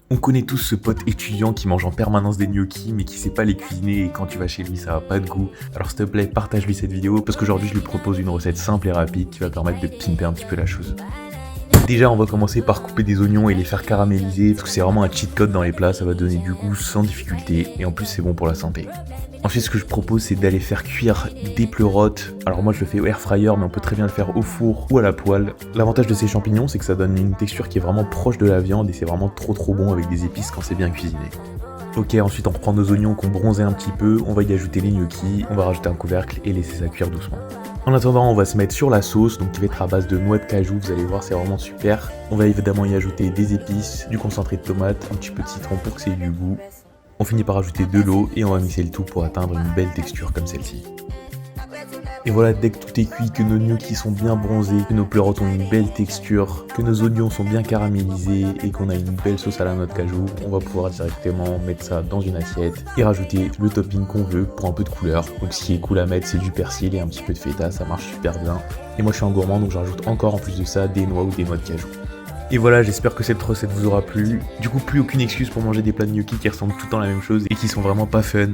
On connaît tous ce pote étudiant qui mange en permanence des gnocchis mais qui sait pas les cuisiner et quand tu vas chez lui ça a pas de goût. Alors s'il te plaît partage-lui cette vidéo parce qu'aujourd'hui je lui propose une recette simple et rapide qui va permettre de pimper un petit peu la chose. Déjà on va commencer par couper des oignons et les faire caraméliser parce que c'est vraiment un cheat code dans les plats, ça va donner du goût sans difficulté et en plus c'est bon pour la santé. Ensuite ce que je propose c'est d'aller faire cuire des pleurotes. Alors moi je le fais au air fryer mais on peut très bien le faire au four ou à la poêle. L'avantage de ces champignons c'est que ça donne une texture qui est vraiment proche de la viande et c'est vraiment trop bon avec des épices quand c'est bien cuisiné. Ok, ensuite on reprend nos oignons qu'on bronzait un petit peu, on va y ajouter les gnocchis, on va rajouter un couvercle et laisser ça cuire doucement. En attendant, on va se mettre sur la sauce, donc qui va être à base de noix de cajou, vous allez voir c'est vraiment super. On va évidemment y ajouter des épices, du concentré de tomate, un petit peu de citron pour que ça ait du goût. On finit par ajouter de l'eau et on va mixer le tout pour atteindre une belle texture comme celle-ci. Et voilà, dès que tout est cuit, que nos gnocchis sont bien bronzés, que nos pleurotes ont une belle texture, que nos oignons sont bien caramélisés et qu'on a une belle sauce à la noix de cajou, on va pouvoir directement mettre ça dans une assiette et rajouter le topping qu'on veut pour un peu de couleur. Donc ce qui est cool à mettre, c'est du persil et un petit peu de feta, ça marche super bien. Et moi je suis un gourmand donc je rajoute encore en plus de ça des noix ou des noix de cajou. Et voilà, j'espère que cette recette vous aura plu. Du coup, plus aucune excuse pour manger des plats de gnocchis qui ressemblent tout le temps à la même chose et qui sont vraiment pas fun.